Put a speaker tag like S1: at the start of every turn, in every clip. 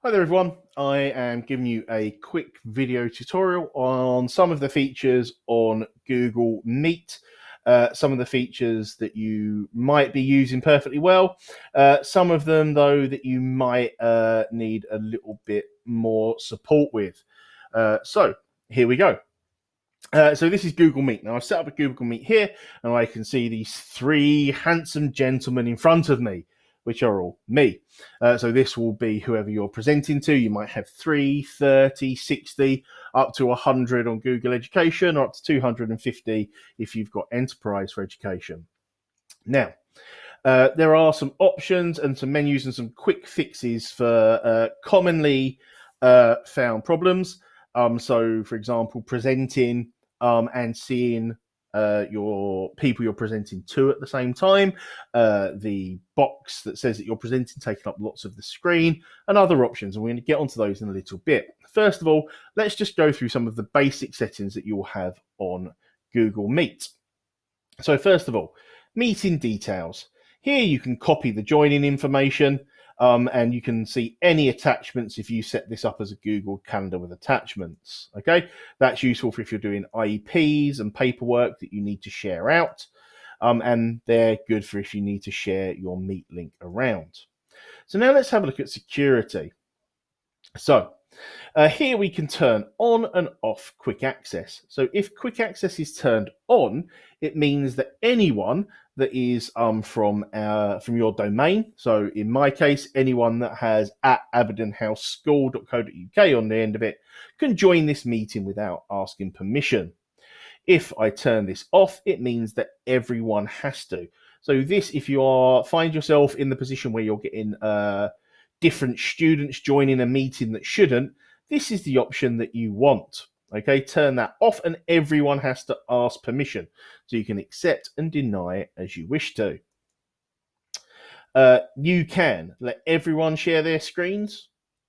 S1: Hi there everyone, I am giving you a quick video tutorial on some of the features on Google Meet. Some of the features that you might be using perfectly well, some of them though that you might need a little bit more support with. So here we go. So this is Google Meet. Now I've set up a Google Meet here and I can see these three handsome gentlemen in front of me, which are all me. So this will be whoever you're presenting to. You might have 3, 30, 60, up to 100 on Google Education, or up to 250 if you've got Enterprise for Education. Now, there are some options and some menus and some quick fixes for commonly found problems. So, for example, presenting and seeing your people you're presenting to at the same time, the box that says that you're presenting taking up lots of the screen, and other options. And we're going to get onto those in a little bit. First of all, let's just go through some of the basic settings that you'll have on Google Meet. So first of all, meeting details. Here you can copy the joining information, and you can see any attachments if you set this up as a Google Calendar with attachments. Okay, that's useful for if you're doing IEPs and paperwork that you need to share out, and they're good for if you need to share your Meet link around. So now let's have a look at security. So here we can turn on and off quick access. So if quick access is turned on, it means that anyone that is from your domain, so in my case, anyone that has @aberdeenhouseschool.co.uk on the end of it, can join this meeting without asking permission. If I turn this off, it means that everyone has to. So this, if you find yourself in the position where you're getting different students joining a meeting that shouldn't, this is the option that you want. Okay, turn that off and everyone has to ask permission. So you can accept and deny it as you wish to. You can let everyone share their screens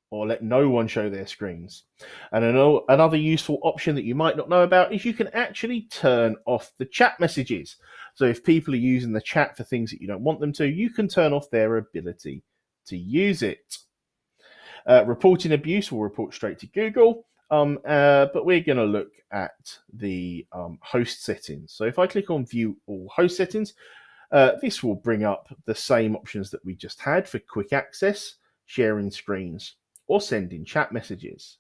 S1: or let no one show their screens. And another useful option that you might not know about is you can actually turn off the chat messages. So if people are using the chat for things that you don't want them to, you can turn off their ability to use it. Reporting abuse will report straight to Google, but we're going to look at the host settings. So if I click on View All Host Settings, this will bring up the same options that we just had for quick access, sharing screens, or sending chat messages.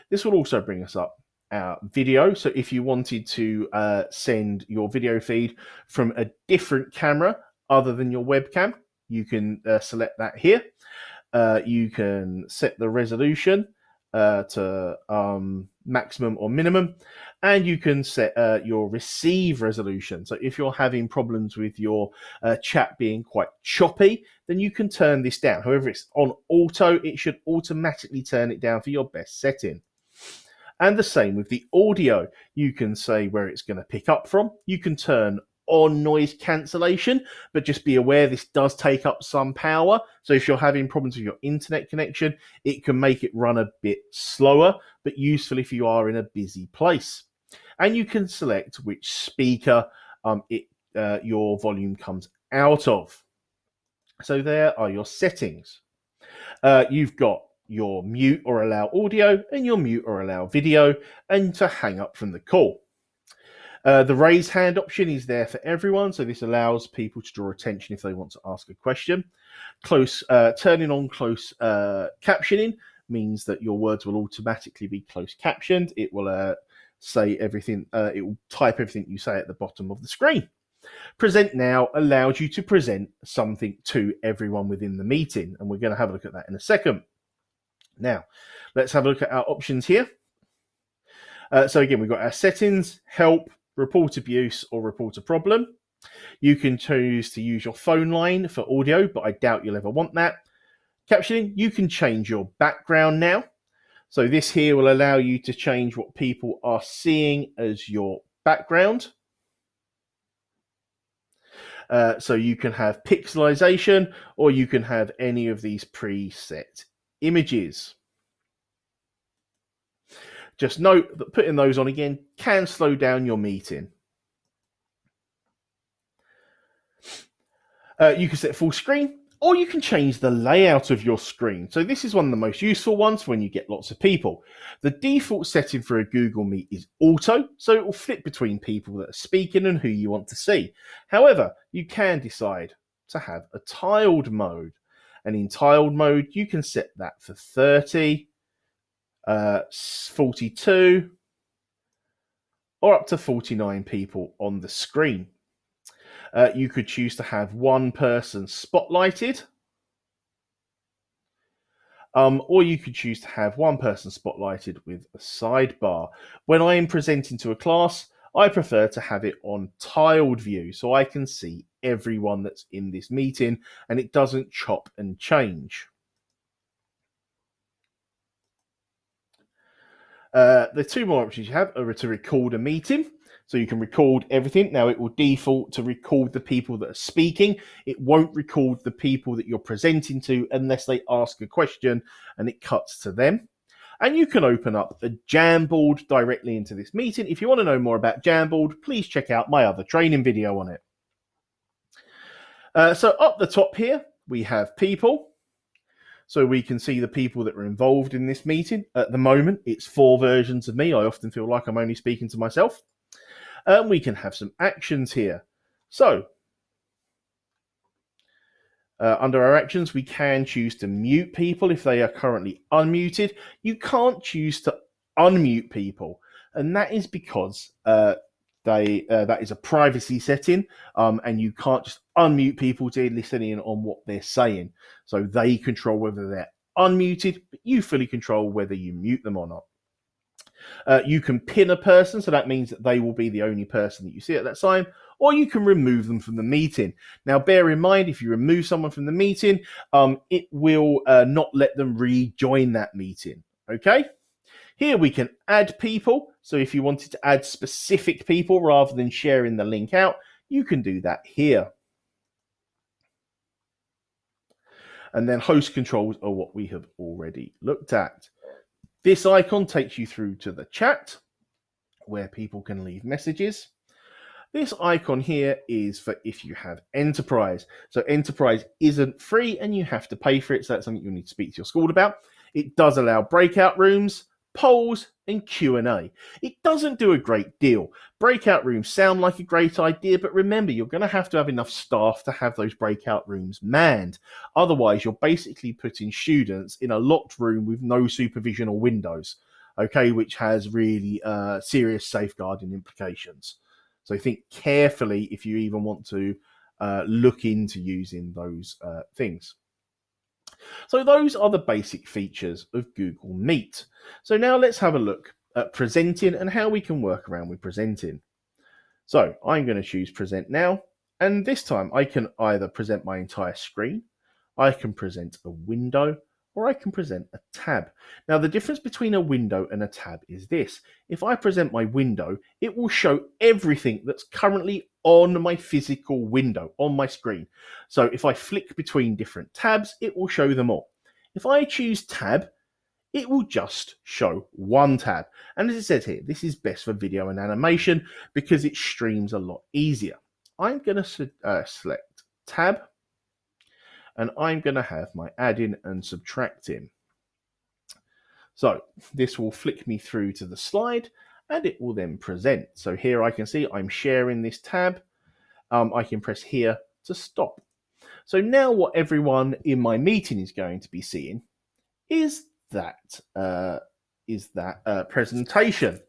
S1: This will also bring us up our video. So if you wanted to send your video feed from a different camera other than your webcam, you can select that here. You can set the resolution to maximum or minimum, and you can set your receive resolution. So if you're having problems with your chat being quite choppy, then you can turn this down. However, it's on auto, it should automatically turn it down for your best setting. And the same with the audio. You can say where it's going to pick up from. You can turn on noise cancellation, but just be aware this does take up some power. So if you're having problems with your internet connection, it can make it run a bit slower, but useful if you are in a busy place. And you can select which speaker your volume comes out of. So there are your settings. You've got your mute or allow audio and your mute or allow video, and to hang up from the call. The raise hand option is there for everyone, so this allows people to draw attention if they want to ask a question. Turning on close captioning means that your words will automatically be close captioned. It will say everything, it will type everything you say at the bottom of the screen. Present now allows you to present something to everyone within the meeting, and we're going to have a look at that in a second. Now, let's have a look at our options here. So again, we've got our settings, help, report abuse, or report a problem. You can choose to use your phone line for audio, but I doubt you'll ever want that. Captioning, you can change your background now. So this here will allow you to change what people are seeing as your background. So you can have pixelization, or you can have any of these preset images. Just note that putting those on again can slow down your meeting. You can set full screen Or you can change the layout of your screen. So this is one of the most useful ones when you get lots of people. The default setting for a Google Meet is auto, so it will flip between people that are speaking and who you want to see. However, you can decide to have a tiled mode. And in tiled mode, you can set that for 30, 42, or up to 49 people on the screen. You could choose to have one person spotlighted, or you could choose to have one person spotlighted with a sidebar. When I am presenting to a class, I prefer to have it on tiled view so I can see everyone that's in this meeting and it doesn't chop and change. The two more options you have are to record a meeting. So you can record everything. Now it will default to record the people that are speaking. It won't record the people that you're presenting to unless they ask a question and it cuts to them. And you can open up a Jamboard directly into this meeting. If you want to know more about Jamboard, please check out my other training video on it. So up the top here, we have people. So we can see the people that are involved in this meeting. At the moment, it's 4 versions of me. I often feel like I'm only speaking to myself. We can have some actions here. So under our actions, we can choose to mute people if they are currently unmuted. You can't choose to unmute people, and that is because that is a privacy setting, and you can't just unmute people to listen in on what they're saying. So they control whether they're unmuted, but you fully control whether you mute them or not. You can pin a person, so that means that they will be the only person that you see at that time, or you can remove them from the meeting. Now, bear in mind, if you remove someone from the meeting, it will not let them rejoin that meeting, okay? Here we can add people, so if you wanted to add specific people rather than sharing the link out, you can do that here. And then host controls are what we have already looked at. This icon takes you through to the chat, where people can leave messages. This icon here is for if you have Enterprise. So Enterprise isn't free and you have to pay for it, so that's something you'll need to speak to your school about. It does allow breakout rooms, polls, and Q&A. It doesn't do a great deal. Breakout rooms sound like a great idea, but remember, you're going to have enough staff to have those breakout rooms manned. Otherwise, you're basically putting students in a locked room with no supervision or windows, okay, which has really serious safeguarding implications. So think carefully if you even want to look into using those things. So those are the basic features of Google Meet. So now let's have a look at presenting and how we can work around with presenting. So I'm going to choose present now, and this time I can either present my entire screen, I can present a window, or I can present a tab. Now the difference between a window and a tab is this. If I present my window, it will show everything that's currently on my physical window, on my screen. So if I flick between different tabs, it will show them all. If I choose tab, it will just show one tab. And as it says here, this is best for video and animation because it streams a lot easier. I'm going to select tab, and I'm going to have my add-in and subtract-in. So this will flick me through to the slide, and it will then present. So here I can see I'm sharing this tab. I can press here to stop. So now what everyone in my meeting is going to be seeing is that presentation.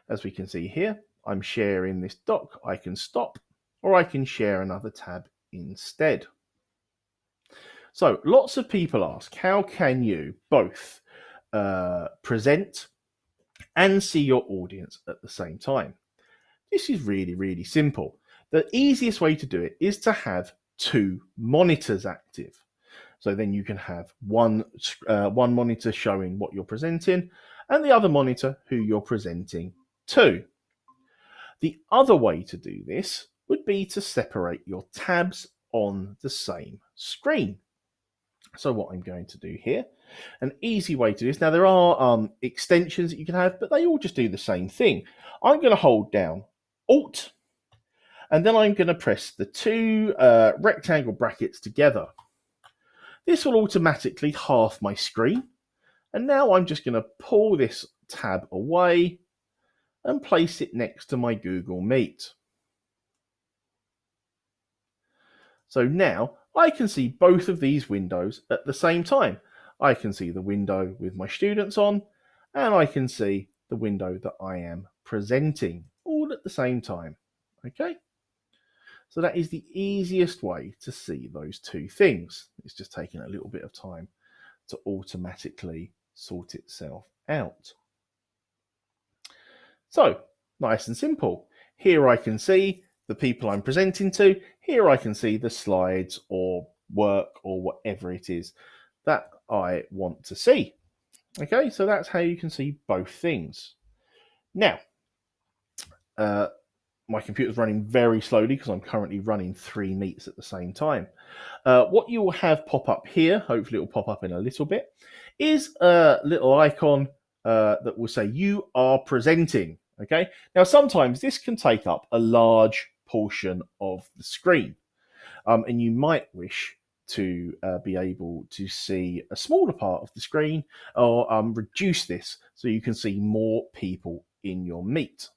S1: As we can see here, I'm sharing this doc. I can stop, or I can share another tab instead. So lots of people ask, how can you both present and see your audience at the same time? This is really, really simple. The easiest way to do it is to have 2 monitors active. So then you can have one monitor showing what you're presenting and the other monitor who you're presenting to. The other way to do this would be to separate your tabs on the same screen. So what I'm going to do here, an easy way to do this. Now there are extensions that you can have, but they all just do the same thing. I'm going to hold down Alt, and then I'm going to press the 2 rectangle brackets together. This will automatically half my screen. And now I'm just going to pull this tab away and place it next to my Google Meet. So now I can see both of these windows at the same time. I can see the window with my students on, and I can see the window that I am presenting, all at the same time. Okay? So that is the easiest way to see those two things. It's just taking a little bit of time to automatically sort itself out. So, nice and simple. Here I can see the people I'm presenting to. Here I can see the slides or work or whatever it is that I want to see. Okay, so that's how you can see both things. Now, my computer's running very slowly because I'm currently running 3 meets at the same time. What you will have pop up here, hopefully it will pop up in a little bit, is a little icon that will say you are presenting. Okay, now sometimes this can take up a large portion of the screen, and you might wish to be able to see a smaller part of the screen, or reduce this so you can see more people in your meet.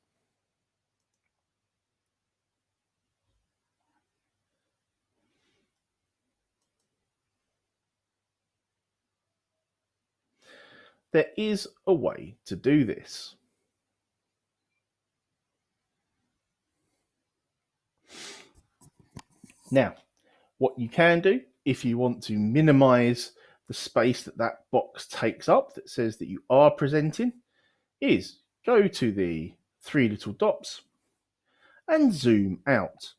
S1: There is a way to do this. Now, what you can do if you want to minimize the space that that box takes up that says that you are presenting is go to the 3 little dots and zoom out.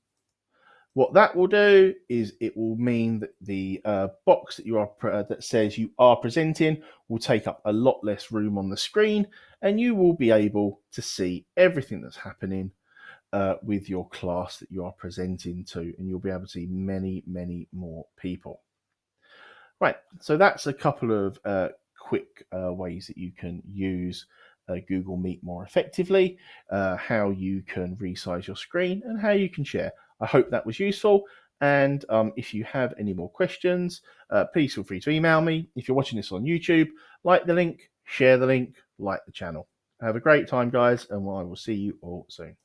S1: What that will do is it will mean that the box that you are that says you are presenting will take up a lot less room on the screen, and you will be able to see everything that's happening with your class that you are presenting to, and you'll be able to see many, many more people. Right, so that's a couple of quick ways that you can use Google Meet more effectively, how you can resize your screen, and how you can share. I hope that was useful. And if you have any more questions, please feel free to email me. If you're watching this on YouTube, like the link, share the link, like the channel. Have a great time, guys, and I will see you all soon.